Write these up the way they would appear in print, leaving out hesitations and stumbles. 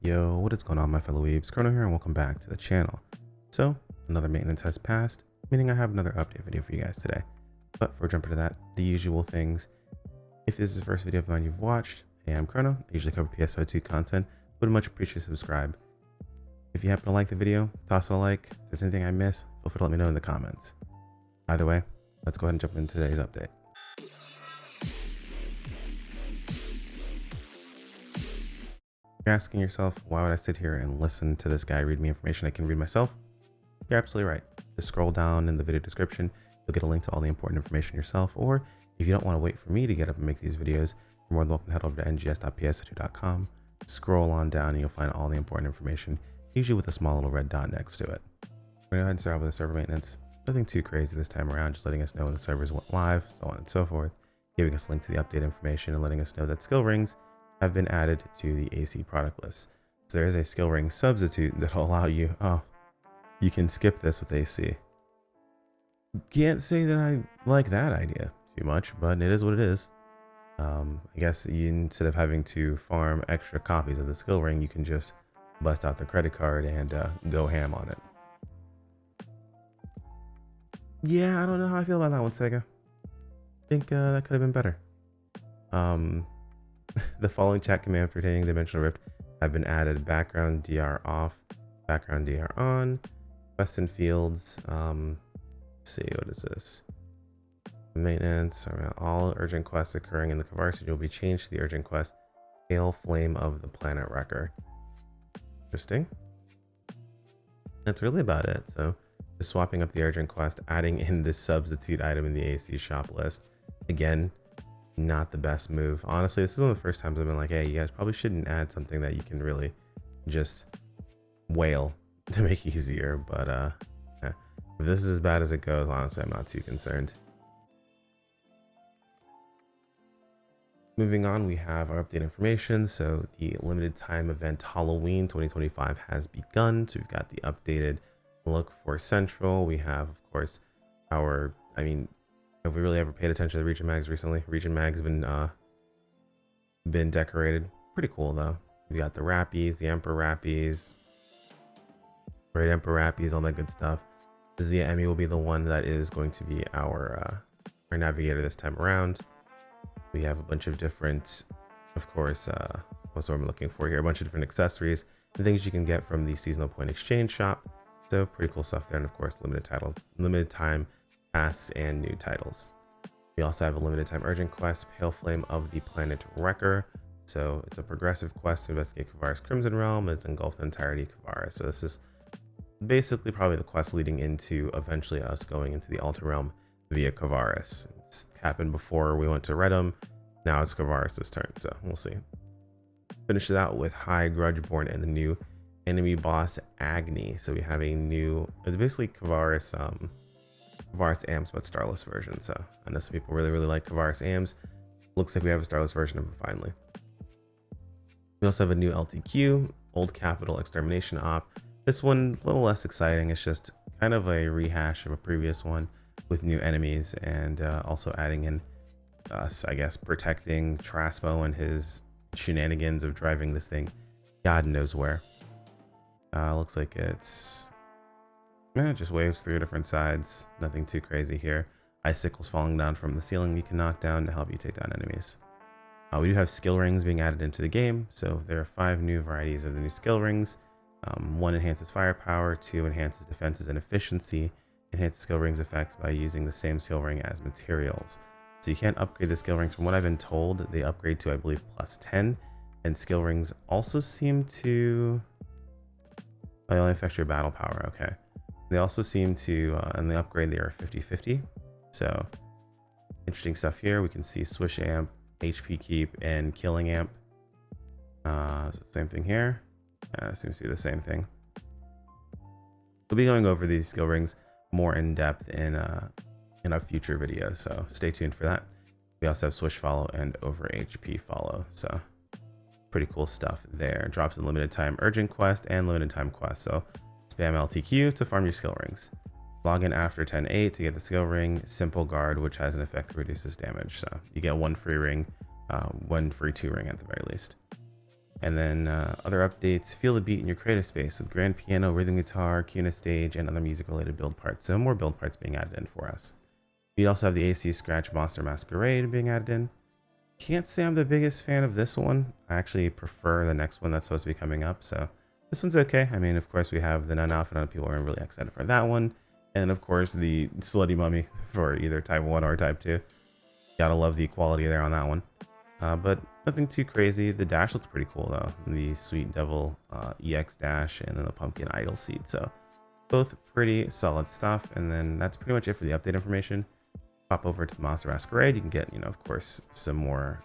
Yo, what is going on, my fellow weebs? Chrono here, and welcome back to the channel. So, another maintenance has passed, meaning I have another update video for you guys today. But before jumping to that, the usual things. If this is the first video of mine you've watched, hey, I'm Chrono. I usually cover PSO2 content, would much appreciate subscribe. If you happen to like the video, toss a like. If there's anything I miss, feel free to let me know in the comments. Either way, let's go ahead and jump into today's update. You're asking yourself, why would I sit here and listen to this guy read me information I can read myself? You're absolutely right. Just scroll down in the video description. You'll get a link to all the important information yourself. Or if you don't want to wait for me to get up and make these videos, you're more than welcome to head over to ngs.pso2.com. Scroll on down and you'll find all the important information, usually with a small little red dot next to it. We're going to go ahead and start with the server maintenance. Nothing too crazy this time around, just letting us know when the servers went live, so on and so forth. Giving us a link to the update information and letting us know that skill rings have been added to the AC product list. So there is a skill ring substitute that'll allow you, you can skip this with AC. Can't say that I like that idea too much, but it is what it is. I guess instead of having to farm extra copies of the skill ring, you can just bust out the credit card and go ham on it. Yeah, I don't know how I feel about that one, SEGA. I think that could have been better. The following chat command pertaining to Dimensional Rift have been added: background DR off, background DR on, quests and fields. Let's see, what is this? Maintenance. All urgent quests occurring in the Kavaris region will be changed to the urgent quest Pale Flame of the Planet Wrecker. Interesting. That's really about it. So just swapping up the urgent quest, adding in this substitute item in the AC shop list. Again, not the best move. Honestly, this is one of the first times I've been like, hey, you guys probably shouldn't add something that you can really just whale to make easier. But yeah. If this is as bad as it goes, honestly, I'm not too concerned. Moving on, we have our update information. So the limited time event Halloween 2025 has begun. So we've got the updated look for Central. We have, of course, our, have we really ever paid attention to the region mags recently? Region mags been decorated. Pretty cool though. We got the Rappies, the Emperor Rappies, Great Emperor Rappies, all that good stuff. Zia Emmy will be the one that is going to be our navigator this time around. We have a bunch of different, of course, what's what I'm looking for here? A bunch of different accessories and things you can get from the seasonal point exchange shop. So pretty cool stuff there, and of course, limited time tasks and new titles. We also have a limited time urgent quest, Pale Flame of the Planet Wrecker. So it's a progressive quest to investigate Kavaris Crimson Realm, and it's engulfed the entirety of Kavaris. So this is basically probably the quest leading into eventually us going into the Altar Realm via Kavaris. It's happened before we went to Redum. Now it's Kavaris' turn, so we'll see. Finish it out with High Grudgeborn and the new enemy boss Agni. So we have a new, it's basically Kavaris AMS but Starless version. So I know some people really like Kavaris AMS. Looks like we have a Starless version of it finally. We also have a new LTQ, Old Capital Extermination Op. This one a little less exciting. It's just kind of a rehash of a previous one with new enemies, and also adding in us, I guess, protecting Traspo and his shenanigans of driving this thing God knows where. Looks like it's just waves through different sides. Nothing too crazy here. Icicles falling down from the ceiling you can knock down to help you take down enemies. We do have skill rings being added into the game. So there are 5 new varieties of the new skill rings. 1 enhances firepower, 2 enhances defenses and efficiency, enhances skill rings effects by using the same skill ring as materials. So you can't upgrade the skill rings. From what I've been told, they upgrade to, I believe, +10. And skill rings also seem to, they only affect your battle power. Okay. They also seem to, and the upgrade, they are 50/50. So interesting stuff here. We can see Swish Amp, HP Keep, and Killing Amp. Same thing here. Seems to be the same thing. We'll be going over these skill rings more in depth in a future video, so stay tuned for that. We also have Swish Follow and Over HP Follow, so pretty cool stuff there. Drops in limited time urgent quest and limited time quest. So spam LTQ to farm your skill rings. Log in after 10:8 to get the skill ring Simple Guard, which has an effect that reduces damage. So you get 1 free ring, 1 free 2 ring at the very least. And then other updates, feel the beat in your creative space with grand piano, rhythm guitar, Kuna stage, and other music-related build parts. So more build parts being added in for us. We also have the AC Scratch Monster Masquerade being added in. Can't say I'm the biggest fan of this one. I actually prefer the next one that's supposed to be coming up. So this one's okay. I mean, of course, we have the Nun outfit on. People are really excited for that one. And of course, the Slutty Mummy for either Type 1 or Type 2. Gotta love the quality there on that one. But nothing too crazy. The dash looks pretty cool though. The Sweet Devil EX dash and then the Pumpkin Idol seed. So both pretty solid stuff. And then that's pretty much it for the update information. Pop over to the Monster Masquerade. You can get, of course, some more.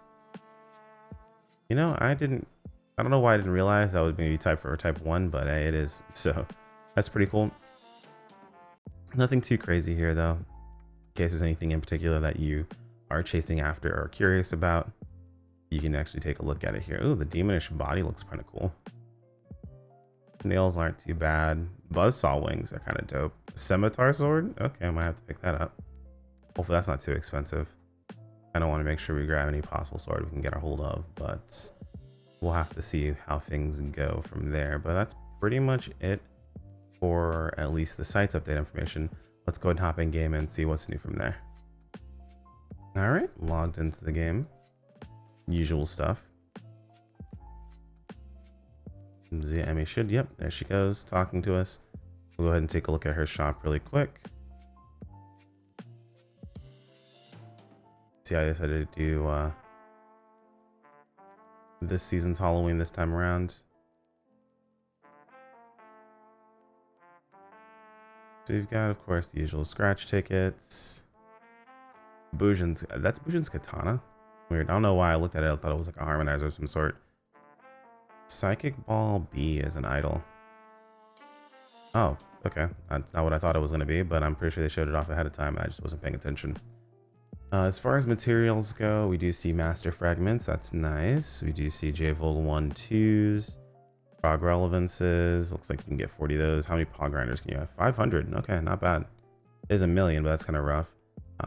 I don't know why I didn't realize that was maybe Type 4 or Type 1, but hey, it is. So that's pretty cool. Nothing too crazy here though. In case there's anything in particular that you are chasing after or curious about, you can actually take a look at it here. Ooh, the demonish body looks kind of cool. Nails aren't too bad. Buzzsaw wings are kind of dope. Scimitar sword? Okay, I might have to pick that up. Hopefully that's not too expensive. I don't want to make sure we grab any possible sword we can get a hold of, but we'll have to see how things go from there. But that's pretty much it for at least the site's update information. Let's go ahead and hop in game and see what's new from there. All right, logged into the game. Usual stuff. Emmy should, yep, there she goes, talking to us. We'll go ahead and take a look at her shop really quick. See, I decided to do this season's Halloween this time around. So you've got, of course, the usual scratch tickets. Bujin's, that's Bujin's katana. Weird. I don't know why I looked at it. I thought it was like a harmonizer of some sort. Psychic Ball B is an idol. Oh, okay. That's not what I thought it was going to be, but I'm pretty sure they showed it off ahead of time. I just wasn't paying attention. As far as materials go, we do see master fragments. That's nice. We do see JVOL 1-2s. Pog relevances. Looks like you can get 40 of those. How many Pog grinders can you have? 500. Okay, not bad. There's a million, but that's kind of rough.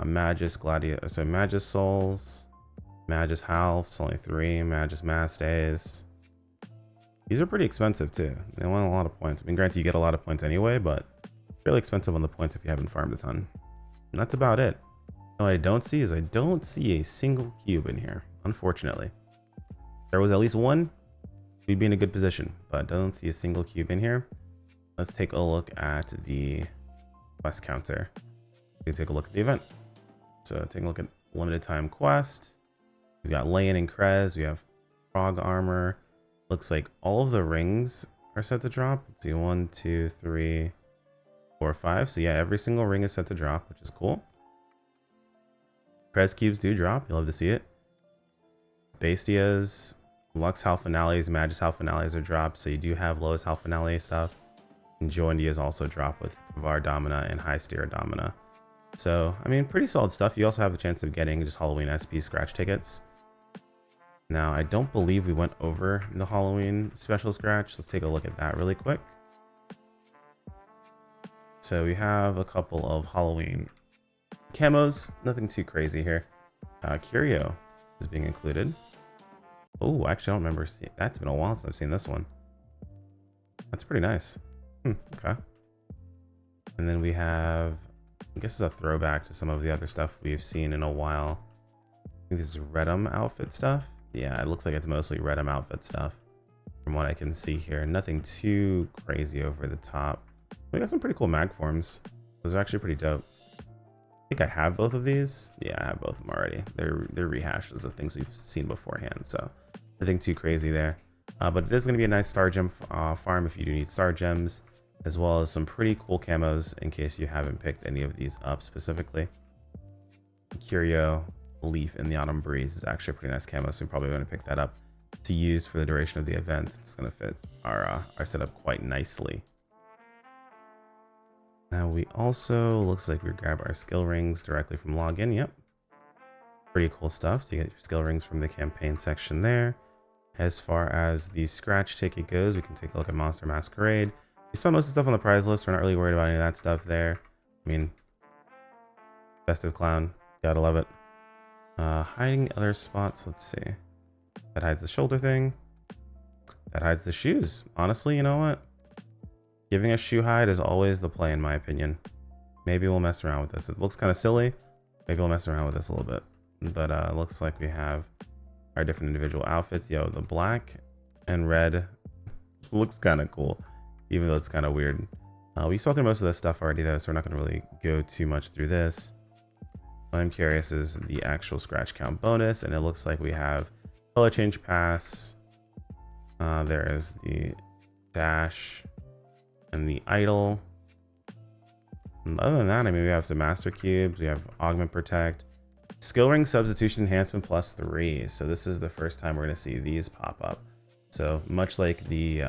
Magus Gladiator. So Magus Souls. Magus Halves, only 3. Magus Mastes. These are pretty expensive too. They want a lot of points. I mean, granted, you get a lot of points anyway, but fairly expensive on the points if you haven't farmed a ton. And that's about it. What I don't see is I don't see a single cube in here, unfortunately. If there was at least one, we'd be in a good position, but I don't see a single cube in here. Let's take a look at the quest counter. We can take a look at the event. So taking a look at one at a time quest. We've got Layan and Krez. We have Frog Armor. Looks like all of the rings are set to drop. Let's see, 1, 2, 3, 4, 5. So yeah, every single ring is set to drop, which is cool. Krez cubes do drop. You'll love to see it. Bestias, Lux Hal Finales, Magus Hal Finales are dropped. So you do have Lois Hal Finale stuff. And Joindias also drop with Kavar Domina and High Steer Domina. So, I mean, pretty solid stuff. You also have the chance of getting just Halloween SP scratch tickets. Now, I don't believe we went over the Halloween special scratch. Let's take a look at that really quick. So we have a couple of Halloween camos. Nothing too crazy here. Curio is being included. Oh, actually, I don't remember seeing. That's been a while since I've seen this one. That's pretty nice. Okay. And then we have, I guess it's a throwback to some of the other stuff we've seen in a while. I think this is Redum outfit stuff. Yeah, it looks like it's mostly Redum outfit stuff from what I can see here. Nothing too crazy over the top. We got some pretty cool mag forms. Those are actually pretty dope. I think I have both of these. Yeah, I have both of them already. They're rehashes of things we've seen beforehand, so nothing too crazy there. But it is going to be a nice star gem farm if you do need star gems, as well as some pretty cool camos in case you haven't picked any of these up specifically. Curio Leaf in the Autumn Breeze is actually a pretty nice camo, so we're probably going to pick that up to use for the duration of the event. It's going to fit our setup quite nicely. Now we also, looks like we grab our skill rings directly from login. Yep. Pretty cool stuff. So you get your skill rings from the campaign section there. As far as the scratch ticket goes, we can take a look at Monster Masquerade. We saw most of the stuff on the prize list. We're not really worried about any of that stuff there. I mean, Festive Clown, gotta love it. Hiding other spots, let's see. That hides the shoulder thing. that hides the shoes. Honestly, you know what? Giving a shoe hide is always the play in my opinion. Maybe we'll mess around with this. It looks kind of silly. Maybe we'll mess around with this a little bit. But it looks like we have our different individual outfits. Yo, the black and red looks kind of cool, even though it's kind of weird. We saw through most of this stuff already though, so we're not going to really go too much through this. What I'm curious is the actual scratch count bonus, and it looks like we have color change pass. There is the dash and the idle. And other than that, I mean, we have some master cubes, we have augment protect, skill ring substitution enhancement +3. So this is the first time we're going to see these pop up. So much like the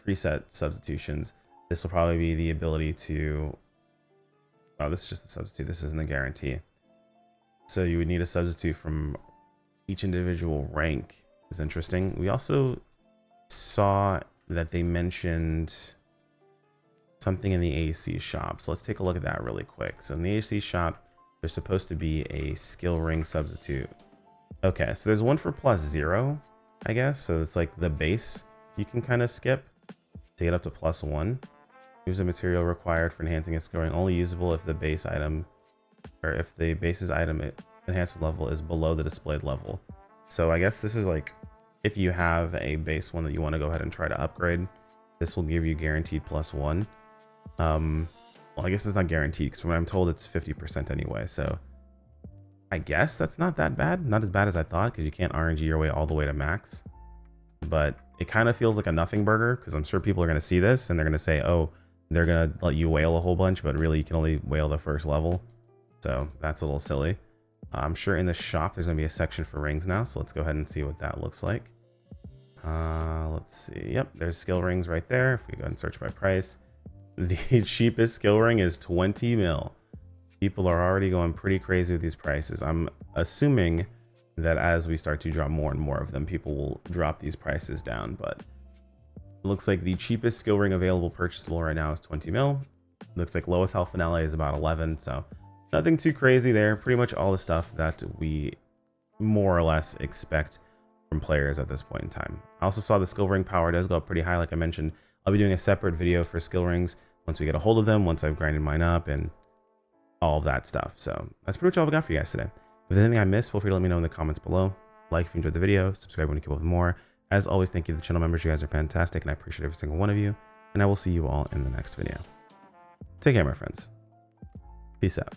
preset substitutions, this will probably be the ability to, oh, this is just a substitute, this isn't a guarantee. So you would need a substitute from each individual rank. Is interesting. We also saw that they mentioned something in the AC shop. So let's take a look at that really quick. So in the AC shop, there's supposed to be a skill ring substitute. Okay, so there's one for +0, I guess. So it's like the base you can kind of skip to get up to +1. Use a material required for enhancing a skill ring, only usable if the base item, or if the base's item enhancement level is below the displayed level. So I guess this is like, if you have a base one that you want to go ahead and try to upgrade, this will give you guaranteed +1. Well, I guess it's not guaranteed, because when I'm told it's 50% anyway. So I guess that's not that bad. Not as bad as I thought, because you can't RNG your way all the way to max. But it kind of feels like a nothing burger, because I'm sure people are going to see this and they're going to say, oh, they're going to let you whale a whole bunch, but really you can only whale the first level. So that's a little silly. I'm sure in the shop there's going to be a section for rings now. So let's go ahead and see what that looks like. Let's see. Yep, there's skill rings right there. If we go and search by price, the cheapest skill ring is 20 mil. People are already going pretty crazy with these prices. I'm assuming that as we start to drop more and more of them, people will drop these prices down. But it looks like the cheapest skill ring available purchasable right now is 20 mil. Looks like lowest health finale is about 11. So nothing too crazy there. Pretty much all the stuff that we more or less expect from players at this point in time. I also saw the skill ring power does go up pretty high. Like I mentioned, I'll be doing a separate video for skill rings once we get a hold of them, once I've grinded mine up and all of that stuff. So that's pretty much all we got for you guys today. If there's anything I missed, feel free to let me know in the comments below. Like if you enjoyed the video, subscribe when you keep up with more. As always, thank you to the channel members. You guys are fantastic and I appreciate every single one of you. And I will see you all in the next video. Take care, my friends. Peace out.